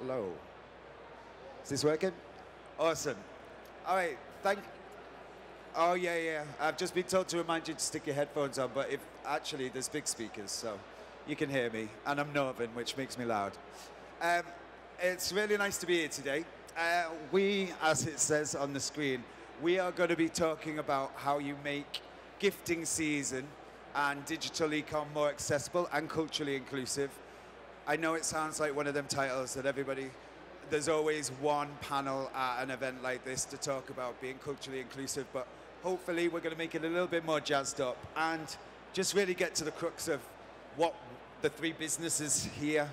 Hello. Is this working? Awesome. All right, oh, yeah. I've just been told to remind you to stick your headphones on, but actually there's big speakers, so you can hear me. And I'm Northern, which makes me loud. It's really nice to be here today. We, as it says on the screen, we are going to be talking about how you make gifting season and digital e-com more accessible and culturally inclusive. I know it sounds like one of them titles that there's always one panel at an event like this to talk about being culturally inclusive, but hopefully we're going to make it a little bit more jazzed up and just really get to the crux of what the three businesses here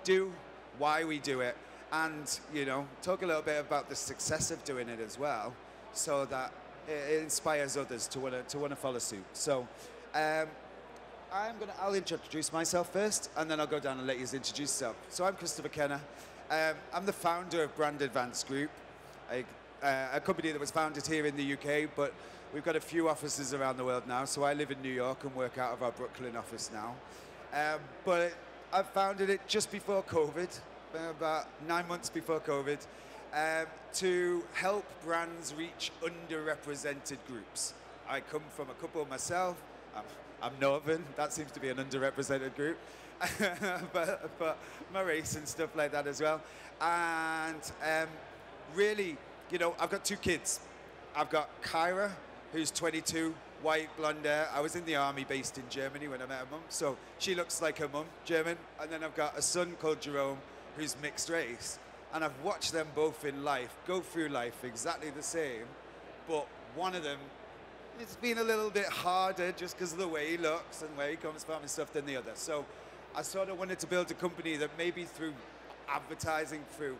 do, why we do it, and, you know, talk a little bit about the success of doing it as well, so that it inspires others to want to follow suit. So I'll introduce myself first, and then I'll go down and let you introduce yourself. So I'm Christopher Kenna. I'm the founder of Brand Advance Group, a company that was founded here in the UK, but we've got a few offices around the world now. So I live in New York and work out of our Brooklyn office now. But I founded it just before COVID, about 9 months before COVID, to help brands reach underrepresented groups. I come from a couple myself. I'm Northern, that seems to be an underrepresented group, but my race and stuff like that as well. And really, you know, I've got two kids. I've got Kyra, who's 22, white, blonde hair. I was in the army based in Germany when I met her mum, so she looks like her mum, German. And then I've got a son called Jerome, who's mixed race. And I've watched them both in life go through life exactly the same, but one of them, it's been a little bit harder just because of the way he looks and where he comes from and stuff than the other. So I sort of wanted to build a company that maybe through advertising, through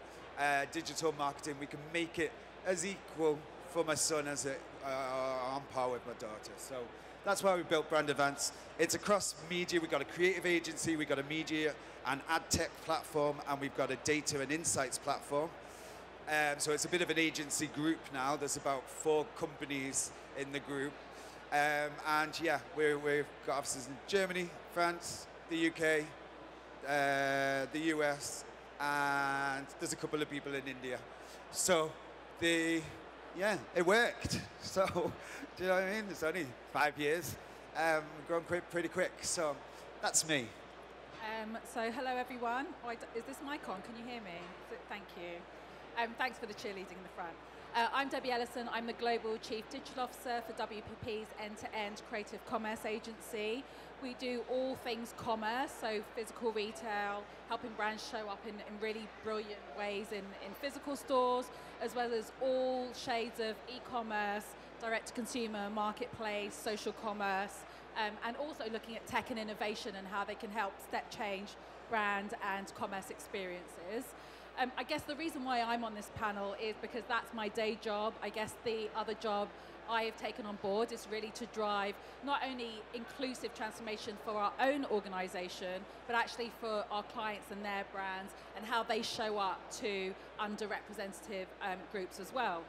digital marketing, we can make it as equal for my son as it on par with my daughter. So that's why we built Brand Advance. It's across media. We've got a creative agency, we've got a media and ad tech platform, and we've got a data and insights platform. So it's a bit of an agency group now. There's about 4 companies in the group. And yeah, we've got offices in Germany, France, the UK, the US, and there's a couple of people in India. So yeah, it worked. So, do you know what I mean? It's only 5 years. We've grown pretty quick. So that's me. So hello everyone. Is this mic on? Can you hear me? Thank you. Thanks for the cheerleading in the front. I'm Debbie Ellison. I'm the Global Chief Digital Officer for WPP's end-to-end creative commerce agency. We do all things commerce, so physical retail, helping brands show up in really brilliant ways in physical stores, as well as all shades of e-commerce, direct-to-consumer, marketplace, social commerce, and also looking at tech and innovation and how they can help step change brand and commerce experiences. I guess the reason why I'm on this panel is because that's my day job. I guess the other job I have taken on board is really to drive not only inclusive transformation for our own organization, but actually for our clients and their brands and how they show up to underrepresented groups as well.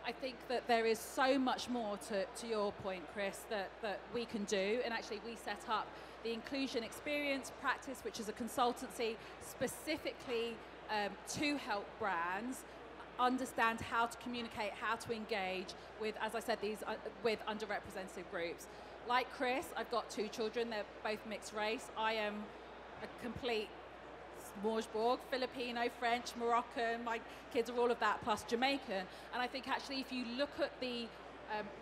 I think that there is so much more to your point, Chris, that we can do. And actually we set up the Inclusion Experience Practice, which is a consultancy specifically to help brands understand how to communicate, how to engage with, as I said, with underrepresented groups. Like Chris, I've got 2 children. They're both mixed race. I am a complete smorgasbord, Filipino, French, Moroccan. My kids are all of that, plus Jamaican. And I think actually if you look at the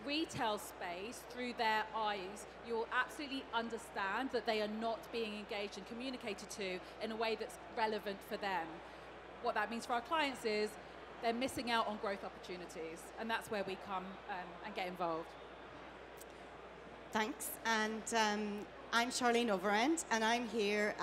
retail space through their eyes, you'll absolutely understand that they are not being engaged and communicated to in a way that's relevant for them. What that means for our clients is they're missing out on growth opportunities, and that's where we come and get involved. Thanks, and I'm Charlene Overend, and I'm here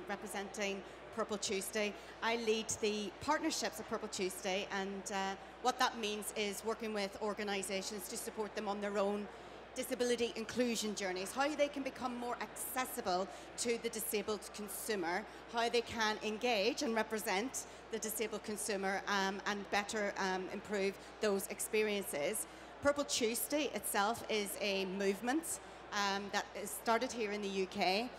representing Purple Tuesday. I lead the partnerships of Purple Tuesday, and what that means is working with organisations to support them on their own disability inclusion journeys, how they can become more accessible to the disabled consumer, how they can engage and represent the disabled consumer and better improve those experiences. Purple Tuesday itself is a movement that is started here in the UK.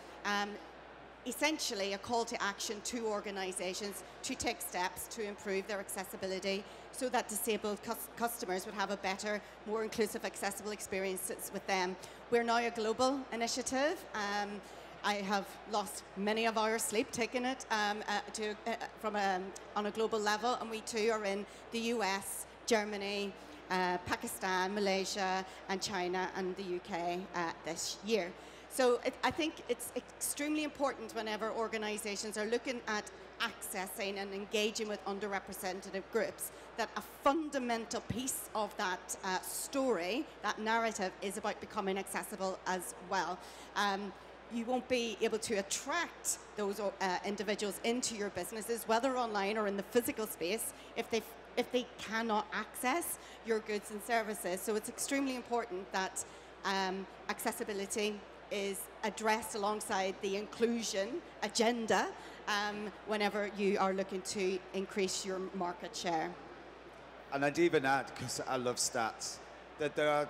essentially a call to action to organisations to take steps to improve their accessibility so that disabled customers would have a better, more inclusive, accessible experiences with them. We're now a global initiative. I have lost many of hours sleep taking it on a global level, and we too are in the US, Germany, Pakistan, Malaysia, and China, and the UK this year. So I think it's extremely important whenever organisations are looking at accessing and engaging with underrepresented groups that a fundamental piece of that story, that narrative, is about becoming accessible as well. You won't be able to attract those individuals into your businesses, whether online or in the physical space, if they cannot access your goods and services. So it's extremely important that accessibility is addressed alongside the inclusion agenda whenever you are looking to increase your market share. And I'd even add, because I love stats, that there are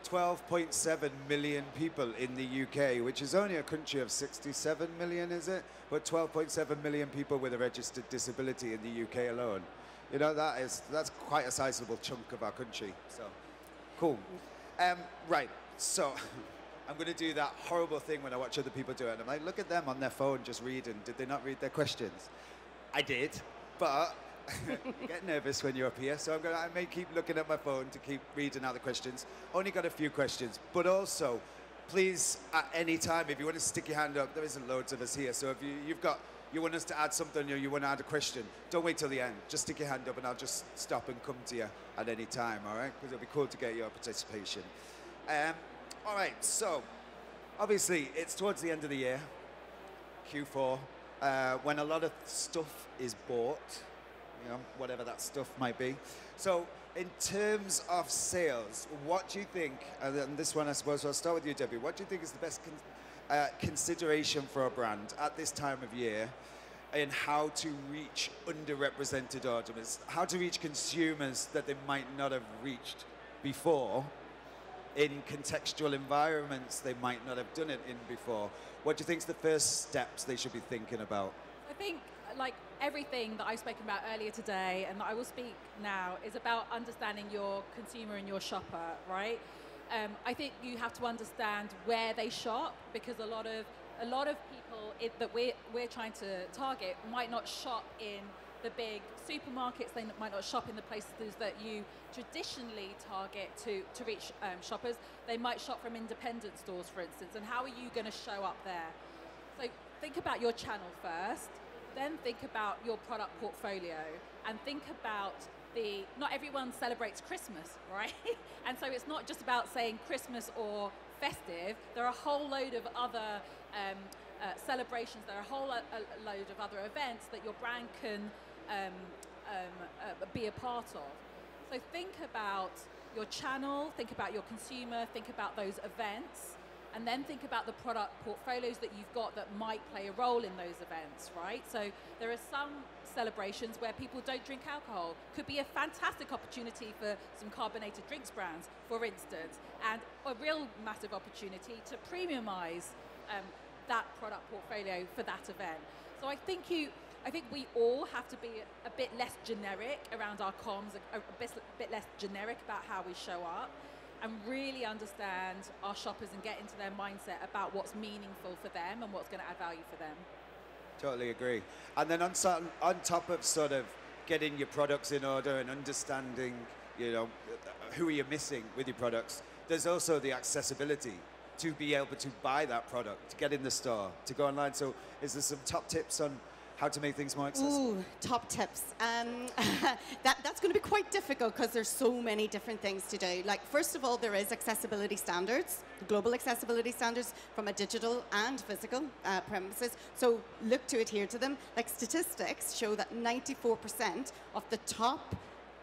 12.7 million people in the UK, which is only a country of 67 million, is it? But 12.7 million people with a registered disability in the UK alone. You know, that's quite a sizable chunk of our country. So, cool. Right, so I'm going to do that horrible thing when I watch other people do it. And I'm like, look at them on their phone just reading. Did they not read their questions? I did, but you get nervous when you're up here. So I may keep looking at my phone to keep reading out the questions. Only got a few questions, but also, please, at any time, if you want to stick your hand up, there isn't loads of us here. So if you want us to add something or you want to add a question, don't wait till the end. Just stick your hand up and I'll just stop and come to you at any time, all right? Because it'll be cool to get your participation. All right, so obviously it's towards the end of the year, Q4, when a lot of stuff is bought, you know, whatever that stuff might be. So in terms of sales, what do you think, and this one I suppose I'll start with you, Debbie, what do you think is the best consideration for a brand at this time of year in how to reach underrepresented audiences, how to reach consumers that they might not have reached before, in contextual environments they might not have done it in before? What do you think is the first steps they should be thinking about? I think, like everything that I've spoken about earlier today and that I will speak now, is about understanding your consumer and your shopper, right? I think you have to understand where they shop, because a lot of people that we're trying to target might not shop in the big supermarkets. They might not shop in the places that you traditionally target to reach shoppers. They might shop from independent stores, for instance. And how are you going to show up there? So think about your channel first, then think about your product portfolio, and think about not everyone celebrates Christmas, right? And so it's not just about saying Christmas or festive. There are a whole load of other celebrations. There are a whole load of other events that your brand can be a part of. So think about your channel, think about your consumer, think about those events, and then think about the product portfolios that you've got that might play a role in those events, right? So there are some celebrations where people don't drink alcohol. Could be a fantastic opportunity for some carbonated drinks brands, for instance, and a real massive opportunity to premiumize that product portfolio for that event. So I think we all have to be a bit less generic around our comms, a bit less generic about how we show up, and really understand our shoppers and get into their mindset about what's meaningful for them and what's going to add value for them. Totally agree. And then on top of sort of getting your products in order and understanding, you know, who are you missing with your products, there's also the accessibility to be able to buy that product, to get in the store, to go online. So is there some top tips on how to make things more accessible? Ooh, top tips. That's going to be quite difficult because there's so many different things to do. Like, first of all, there is accessibility standards, global accessibility standards from a digital and physical premises. So look to adhere to them. Like, statistics show that 94% of the top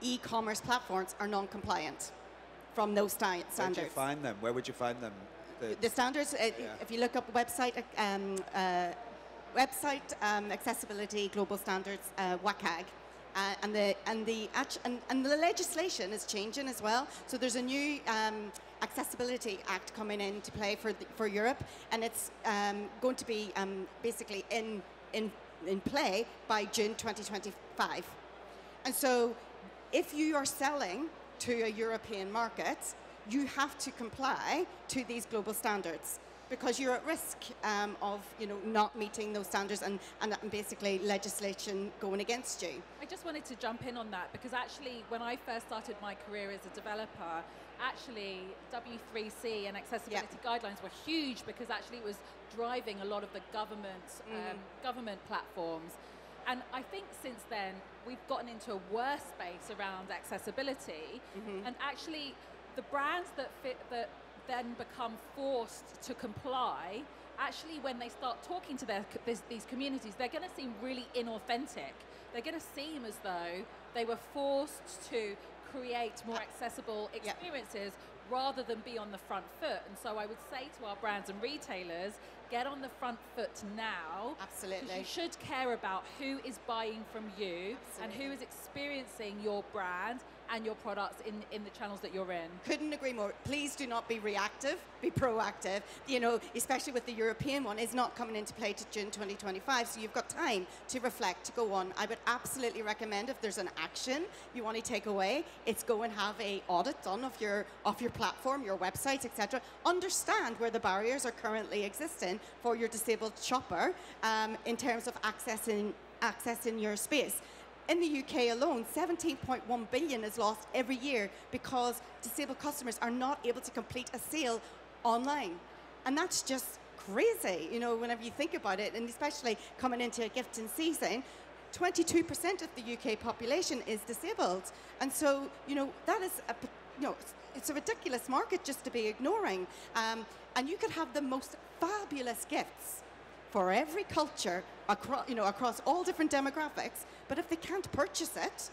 e-commerce platforms are non-compliant from those standards. Where would you find them? Where would you find them? The standards, if you look up website accessibility global standards, WCAG, and the legislation is changing as well. So there's a new Accessibility Act coming into play for Europe, and it's going to be basically in play by June 2025. And so if you are selling to a European market, you have to comply to these global standards, because you're at risk of not meeting those standards and basically legislation going against you. I just wanted to jump in on that, because actually when I first started my career as a developer, actually W3C and accessibility guidelines were huge, because actually it was driving a lot of the government platforms. And I think since then we've gotten into a worse space around accessibility, and actually the brands that then become forced to comply, actually when they start talking to these communities, they're going to seem really inauthentic. They're going to seem as though they were forced to create more accessible experiences rather than be on the front foot. And so I would say to our brands and retailers, get on the front foot now. Absolutely. You should care about who is buying from you and who is experiencing your brand and your products in the channels that you're in. Couldn't agree more. Please do not be reactive, be proactive. Especially with the European one, it's not coming into play to June 2025, so you've got time to reflect, to go on. I would absolutely recommend, if there's an action you want to take away, it's go and have a audit done of your platform, your website, etc. Understand where the barriers are currently existing for your disabled shopper in terms of accessing your space. In the UK alone, 17.1 billion is lost every year because disabled customers are not able to complete a sale online. And that's just crazy, whenever you think about it, and especially coming into a gifting season. 22% of the UK population is disabled. And so, that is it's a ridiculous market just to be ignoring. And you could have the most fabulous gifts for every culture across all different demographics, but if they can't purchase it,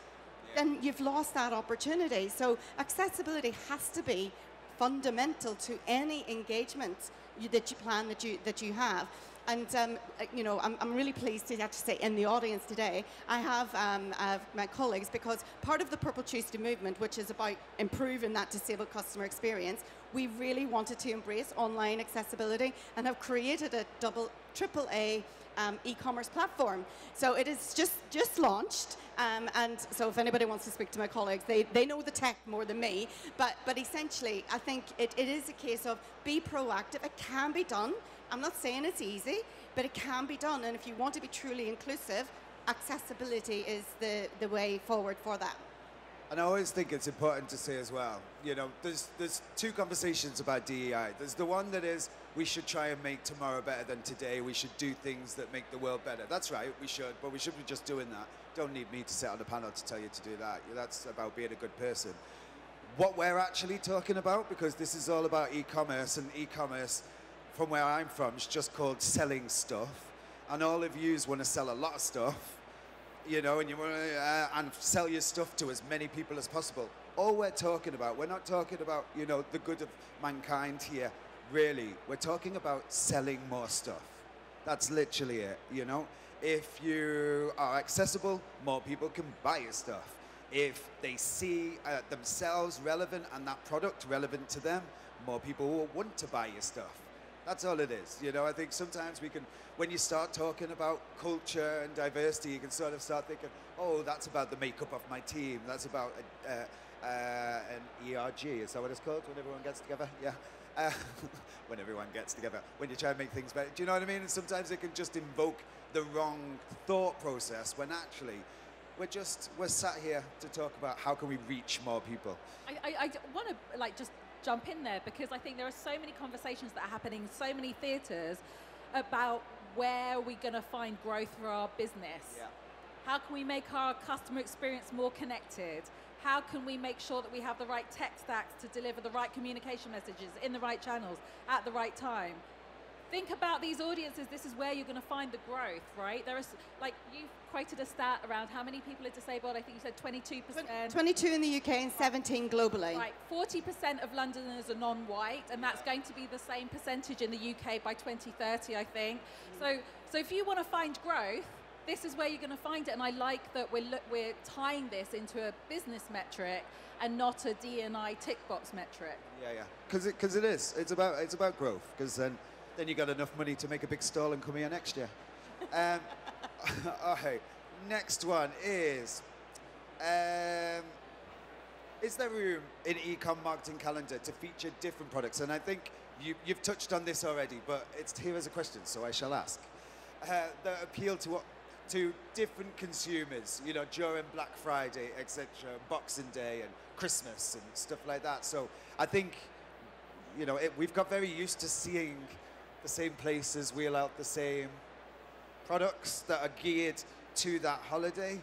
then you've lost that opportunity. So accessibility has to be fundamental to any engagement that you have. And I'm really pleased to actually say in the audience today, I have my colleagues, because part of the Purple Tuesday movement, which is about improving that disabled customer experience, we really wanted to embrace online accessibility and have created a AAA e-commerce platform. So it is just launched, and so if anybody wants to speak to my colleagues, they know the tech more than me, but essentially I think it is a case of be proactive. It can be done. I'm not saying it's easy, but it can be done, and if you want to be truly inclusive, accessibility is the way forward for that. And I always think it's important to say as well, there's two conversations about DEI. There's the one that is, we should try and make tomorrow better than today. We should do things that make the world better. That's right, we should, but we shouldn't be just doing that. Don't need me to sit on the panel to tell you to do that. That's about being a good person. What we're actually talking about, because this is all about e-commerce, and e-commerce, from where I'm from, is just called selling stuff. And all of yous want to sell a lot of stuff, and you want to and sell your stuff to as many people as possible. All we're talking about, we're not talking about, the good of mankind here, really. We're talking about selling more stuff. That's literally it, If you are accessible, more people can buy your stuff. If they see themselves relevant and that product relevant to them, more people will want to buy your stuff. That's all it is. I think sometimes when you start talking about culture and diversity, you can sort of start thinking, oh, that's about the makeup of my team. That's about an ERG. Is that what it's called when everyone gets together? Yeah. When everyone gets together. When you try to make things better. Do you know what I mean? And sometimes it can just invoke the wrong thought process when actually we're sat here to talk about how can we reach more people. I want to just jump in there, because I think there are so many conversations that are happening in so many theatres about where we're going to find growth for our business. Yeah. How can we make our customer experience more connected? How can we make sure that we have the right tech stacks to deliver the right communication messages in the right channels at the right time? Think about these audiences. This is where you're going to find the growth, right? There is, you've quoted a stat around how many people are disabled. I think you said 22%. 22 in the UK and 17 globally. Right, 40% of Londoners are non-white, and that's going to be the same percentage in the UK by 2030, I think. So if you want to find growth, this is where you're going to find it. And I like that we're tying this into a business metric and not a D&I tick box metric. Yeah, because it is. It's about growth. Because then you got enough money to make a big stall and come here next year. Okay, next one is there room in e-com marketing calendar to feature different products? And I think you've touched on this already, but it's here as a question, so I shall ask. That appeal to different consumers, you know, during Black Friday, etc., Boxing Day and Christmas and stuff like that. So I think, you know, we've got very used to seeing the same places wheel out the same products that are geared to that holiday,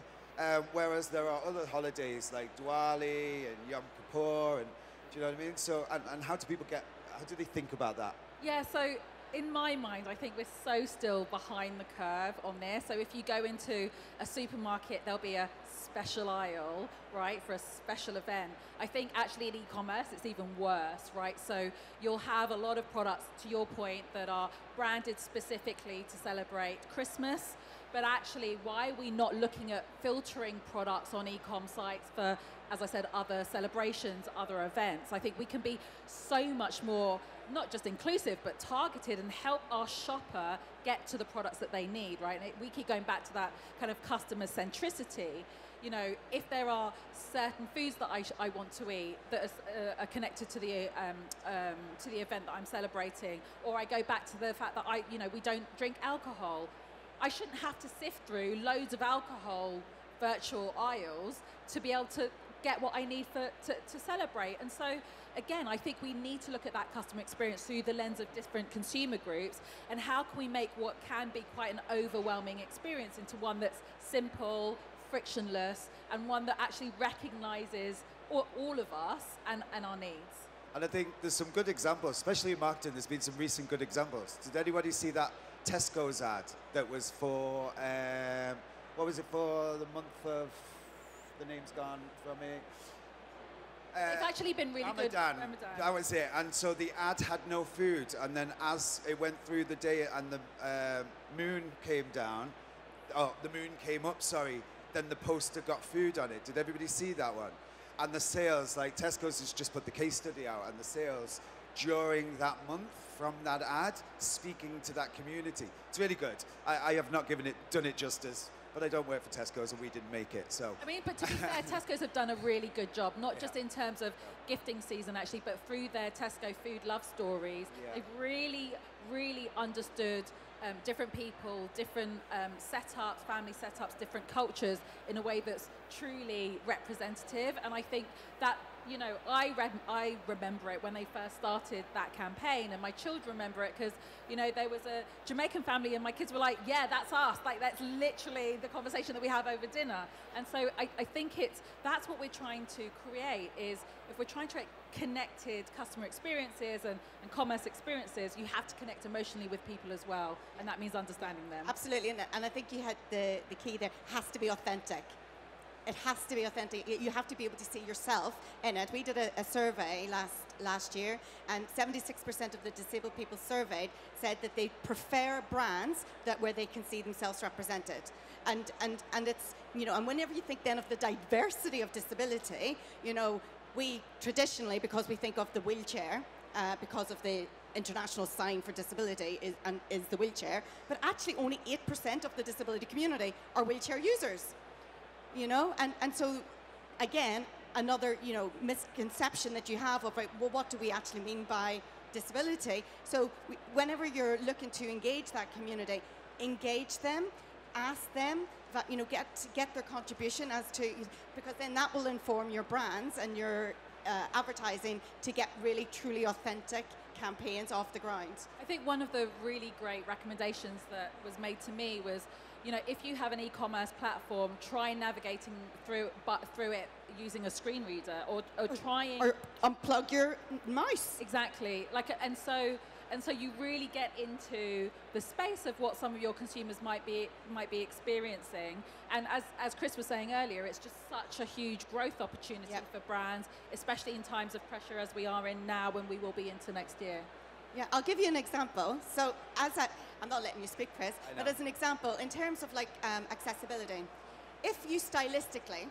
whereas there are other holidays like Diwali and Yom Kippur, and do you know what I mean? So, and how do they think about that? Yeah, so in my mind, I think we're so still behind the curve on this. So if you go into a supermarket, there'll be a special aisle, right, for a special event. I think actually in e-commerce, it's even worse, right? So you'll have a lot of products, to your point, that are branded specifically to celebrate Christmas. But actually, why are we not looking at filtering products on e-com sites for, as I said, other celebrations, other events? I think we can be so much more, not just inclusive, but targeted and help our shopper get to the products that they need, right? And we keep going back to that kind of customer centricity. You know, if there are certain foods that I want to eat that are connected to the event that I'm celebrating, or I go back to the fact that we don't drink alcohol, I shouldn't have to sift through loads of alcohol virtual aisles to be able to get what I need to celebrate. And so, again, I think we need to look at that customer experience through the lens of different consumer groups, and how can we make what can be quite an overwhelming experience into one that's simple, frictionless, and one that actually recognises all of us and our needs. And I think there's some good examples, especially in marketing. There's been some recent good examples. Did anybody see that Tesco's ad that was for, what was it for, the month of, the name's gone from me. It's actually been really Ramadan. good. Ramadan. That was it. And so the ad had no food. And then as it went through the day and the moon came down, the moon came up, sorry, then the poster got food on it. Did everybody see that one? And the sales, like Tesco's has just put the case study out, and the sales during that month from that ad, speaking to that community. It's really good. I have not done it justice, but I don't work for Tesco's and we didn't make it, so. I mean, but to be fair, Tesco's have done a really good job, not just in terms of gifting season actually, but through their Tesco food love stories. They've really, really understood different people, different setups, family setups, different cultures in a way that's truly representative. And I think that, you know, I remember it when they first started that campaign, and my children remember it because, you know, there was a Jamaican family and my kids were like, yeah, that's us. Like, that's literally the conversation that we have over dinner. And so I think that's what we're trying to create, is if we're trying to create connected customer experiences and commerce experiences, you have to connect emotionally with people as well. And that means understanding them. Absolutely. And I think you had the key there, has to be authentic. It has to be authentic. You have to be able to see yourself in it. We did a survey last year, and 76% of the disabled people surveyed said that they prefer brands where they can see themselves represented. And it's, you know, and whenever you think then of the diversity of disability, you know, we traditionally, because we think of the wheelchair, because of the international sign for disability is the wheelchair, but actually only 8% of the disability community are wheelchair users. You know, and so again, another, you know, misconception that you have of, well, what do we actually mean by disability? So whenever you're looking to engage that community, engage them, ask them, that, you know, get their contribution as to, because then that will inform your brands and your advertising to get really truly authentic campaigns off the ground. I think one of the really great recommendations that was made to me was, you know, if you have an e-commerce platform, try navigating through it using a screen reader, or trying, or unplug your mouse. Exactly. And so you really get into the space of what some of your consumers might be experiencing. And as Chris was saying earlier, it's just such a huge growth opportunity for brands, especially in times of pressure as we are in now, when we will be into next year. Yeah, I'll give you an example. So I'm not letting you speak, Chris, I but know. as an example, in terms of like accessibility, if you stylistically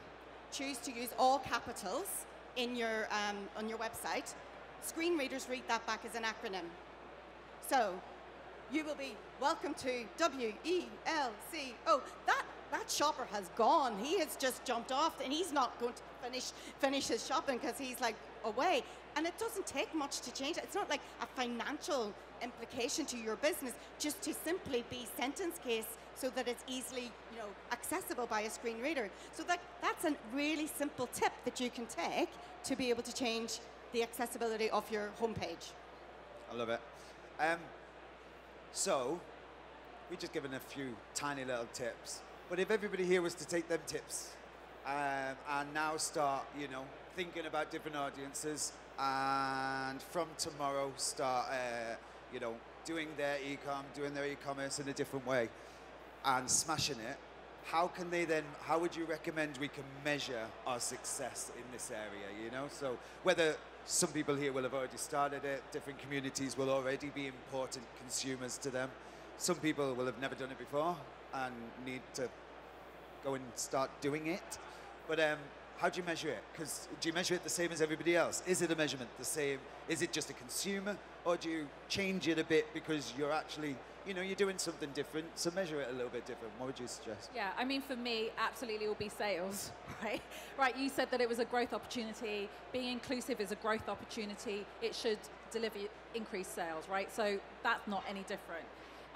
choose to use all capitals in your, on your website, screen readers read that back as an acronym. So you will be welcome to WELCO. That shopper has gone. He has just jumped off and he's not going to finish his shopping because he's like away. And it doesn't take much to change it. It's not like a financial implication to your business, just to simply be sentence case so that it's easily, you know, accessible by a screen reader. So that's a really simple tip that you can take to be able to change the accessibility of your homepage. I love it. So, we've just given a few tiny little tips. But if everybody here was to take them tips and now start, you know, thinking about different audiences, and from tomorrow start, you know, doing their e-commerce in a different way and smashing it, how would you recommend we can measure our success in this area, you know? So whether some people here will have already started it, different communities will already be important consumers to them. Some people will have never done it before and need to go and start doing it. But how do you measure it? Because do you measure it the same as everybody else? Is it a measurement the same? Is it just a consumer? Or do you change it a bit because you're actually, you know, you're doing something different, so measure it a little bit different. What would you suggest? Yeah, I mean, for me, absolutely it will be sales, right? Right, you said that it was a growth opportunity. Being inclusive is a growth opportunity. It should deliver increased sales, right? So that's not any different.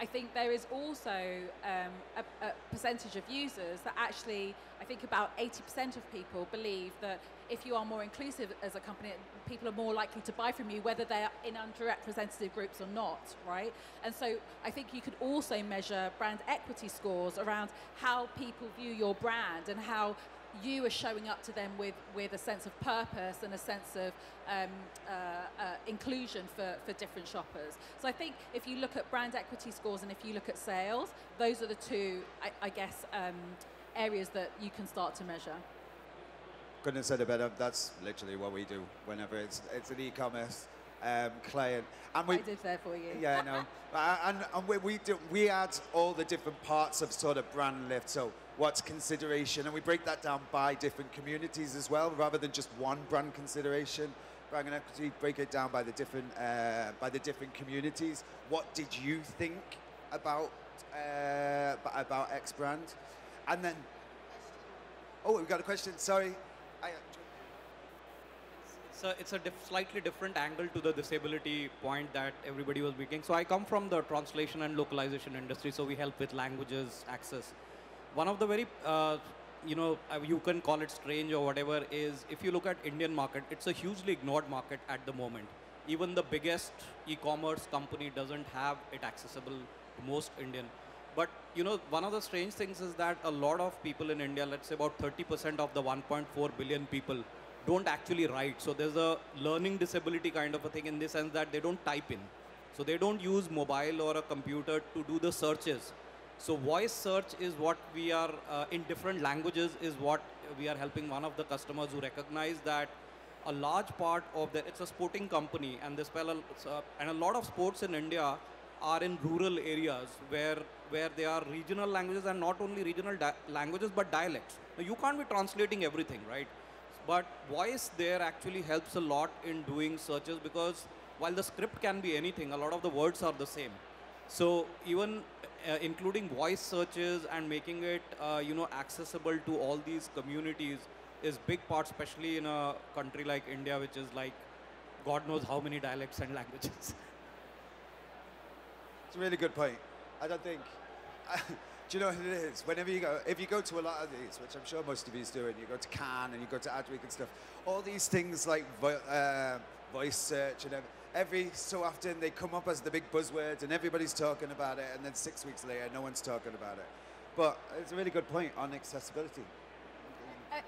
I think there is also a percentage of users that actually, I think about 80% of people believe that if you are more inclusive as a company, people are more likely to buy from you, whether they're in underrepresented groups or not, right? And so I think you could also measure brand equity scores around how people view your brand and how you are showing up to them with a sense of purpose and a sense of inclusion for different shoppers. So I think if you look at brand equity scores and if you look at sales, those are the two, I guess, areas that you can start to measure. Couldn't have said it better. That's literally what we do whenever it's an e-commerce client. And I did there for you. Yeah, no. And we add all the different parts of sort of brand lift. So what's consideration, and we break that down by different communities as well, rather than just one brand consideration. Brand equity, break it down by the different communities. What did you think about X brand? And then, oh, we've got a question. Sorry. So it's a slightly different angle to the disability point that everybody was making. So I come from the translation and localization industry, so we help with languages access. One of the very, you can call it strange or whatever, is if you look at Indian market, it's a hugely ignored market at the moment. Even the biggest e-commerce company doesn't have it accessible to most Indian. But, you know, one of the strange things is that a lot of people in India, let's say about 30% of the 1.4 billion people, don't actually write. So there's a learning disability kind of a thing in the sense that they don't type in. So they don't use mobile or a computer to do the searches. So voice search is what we are, in different languages, is what we are helping one of the customers who recognize that a large part of it's a sporting company, and they spell, and a lot of sports in India are in rural areas where they are regional languages, and not only regional languages, but dialects. Now, you can't be translating everything, right? But voice there actually helps a lot in doing searches, because while the script can be anything, a lot of the words are the same. So even including voice searches and making it accessible to all these communities is big part, especially in a country like India, which is like God knows how many dialects and languages. It's a really good point. I don't think. Do you know what it is? Whenever you go, if you go to a lot of these, which I'm sure most of you do, and you go to Cannes and you go to Adweek and stuff, all these things like voice search and every so often they come up as the big buzzwords and everybody's talking about it, and then 6 weeks later no one's talking about it. But it's a really good point on accessibility.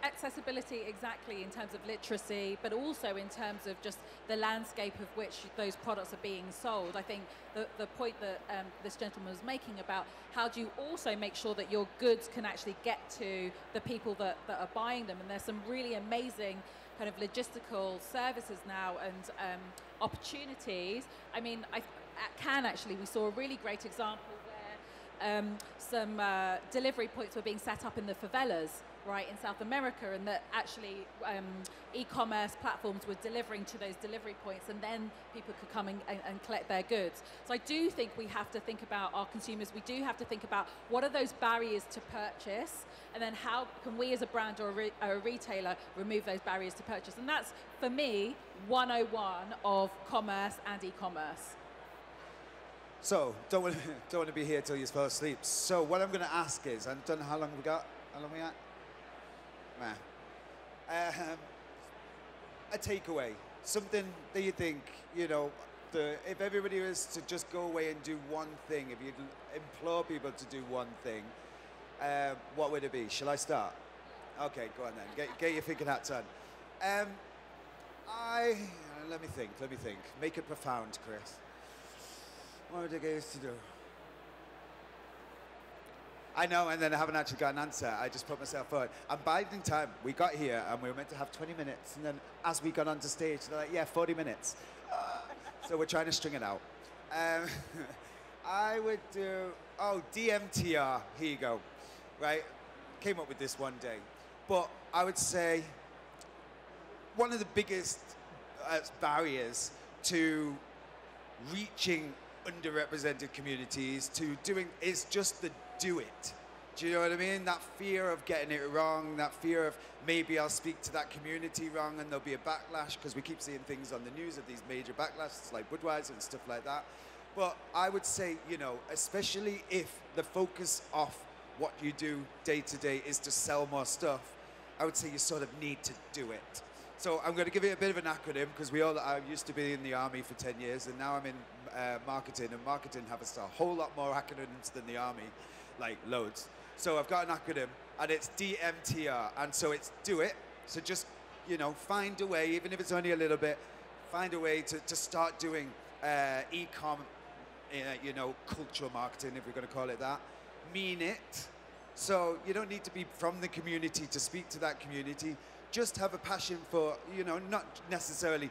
Accessibility, exactly, in terms of literacy, but also in terms of just the landscape of which those products are being sold. I think the point that this gentleman was making about how do you also make sure that your goods can actually get to the people that are buying them, and there's some really amazing kind of logistical services now and opportunities. I mean, at Cannes, actually, we saw a really great example where some delivery points were being set up in the favelas, right, in South America, and that actually e-commerce platforms were delivering to those delivery points, and then people could come and collect their goods. So I do think we have to think about our consumers. We do have to think about what are those barriers to purchase, and then how can we as a brand or a retailer remove those barriers to purchase. And that's, for me, 101 of commerce and e-commerce. So, don't want to be here till you fall asleep. So what I'm going to ask is, I don't know how long we got. How long we got? A takeaway, something that you think, you know, if everybody was to just go away and do one thing, if you'd implore people to do one thing, what would it be? Shall I start? Okay, go on then. Get your thinking hats on. Let me think. Make it profound, Chris. What would I get used to do? I know, and then I haven't actually got an answer. I just put myself forward. I'm biding time. We got here, and we were meant to have 20 minutes. And then as we got onto stage, they're like, yeah, 40 minutes. So we're trying to string it out. I would do, DMTR. Here you go. Right? Came up with this one day. But I would say one of the biggest barriers to reaching underrepresented communities is just the do it. Do you know what I mean? That fear of getting it wrong, that fear of maybe I'll speak to that community wrong and there'll be a backlash, because we keep seeing things on the news of these major backlashes like Budweiser and stuff like that. But I would say, you know, especially if the focus of what you do day to day is to sell more stuff, I would say you sort of need to do it. So I'm going to give it a bit of an acronym, because I used to be in the army for 10 years and now I'm in marketing, and marketing has a whole lot more acronyms than the army, like loads. So I've got an acronym, and it's DMTR, and so it's do it. So just, you know, find a way, even if it's only a little bit, find a way to start doing e-com, you know, cultural marketing, if we're going to call it that. Mean it. So you don't need to be from the community to speak to that community. Just have a passion for, you know, not necessarily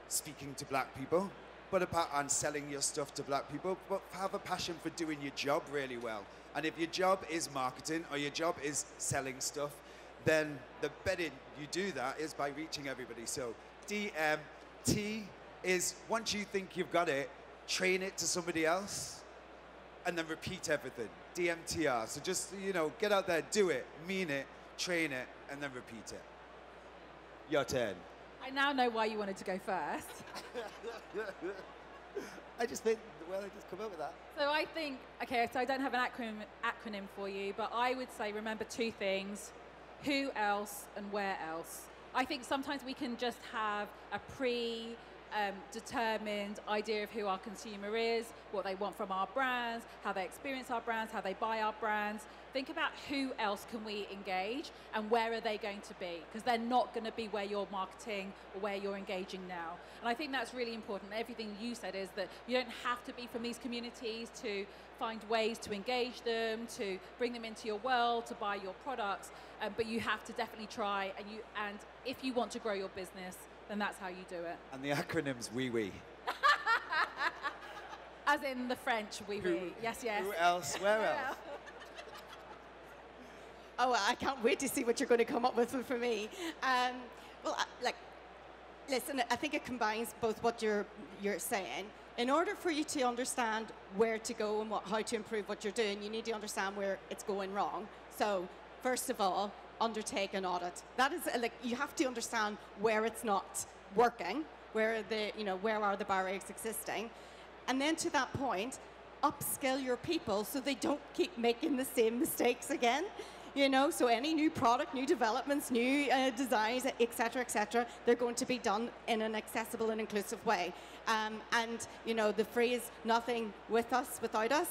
speaking to black people, but and selling your stuff to black people, but have a passion for doing your job really well. And if your job is marketing or your job is selling stuff, then the better you do that is by reaching everybody. So DMT is, once you think you've got it, train it to somebody else and then repeat everything. DMTR. So just, you know, get out there, do it, mean it, train it, and then repeat it. Your turn. I now know why you wanted to go first. I just think, well, I just come up with that. So I think, okay, so I don't have an acronym for you, but I would say remember two things: who else and where else. I think sometimes we can just have a determined idea of who our consumer is, what they want from our brands, how they experience our brands, how they buy our brands. Think about who else can we engage and where are they going to be, because they're not going to be where you're marketing or where you're engaging now. And I think that's really important. Everything you said is that you don't have to be from these communities to find ways to engage them, to bring them into your world, to buy your products, but you have to definitely try, and if you want to grow your business, then that's how you do it. And the acronym's oui. As in the French oui. Yes. Who else? Where else? Oh, I can't wait to see what you're going to come up with for me. Listen, I think it combines both what you're saying. In order for you to understand where to go and how to improve what you're doing, you need to understand where it's going wrong. So, first of all, undertake an audit. That is, you have to understand where it's not working, where are the barriers existing, and then to that point, upskill your people so they don't keep making the same mistakes again. You know, so any new product, new developments, new designs, etc., they're going to be done in an accessible and inclusive way. And, you know, the phrase, nothing with us, without us,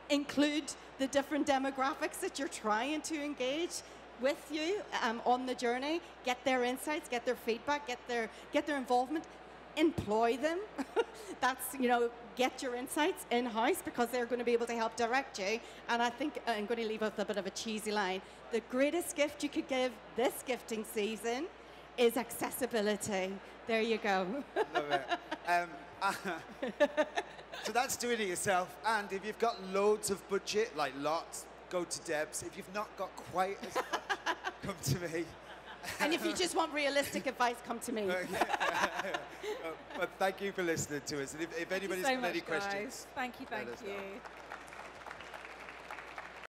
include the different demographics that you're trying to engage with you on the journey, get their insights, get their feedback, get their involvement, employ them. That's, you know, get your insights in-house, because they're going to be able to help direct you. And I think I'm going to leave with a bit of a cheesy line. The greatest gift you could give this gifting season is accessibility. There you go. Love it. So that's doing it yourself. And if you've got loads of budget, like lots, go to Deb's. If you've not got quite as much, come to me. And if you just want realistic advice, come to me. But thank you for listening to us. And if anybody's so got any much, guys. questions, Thank you. let us know.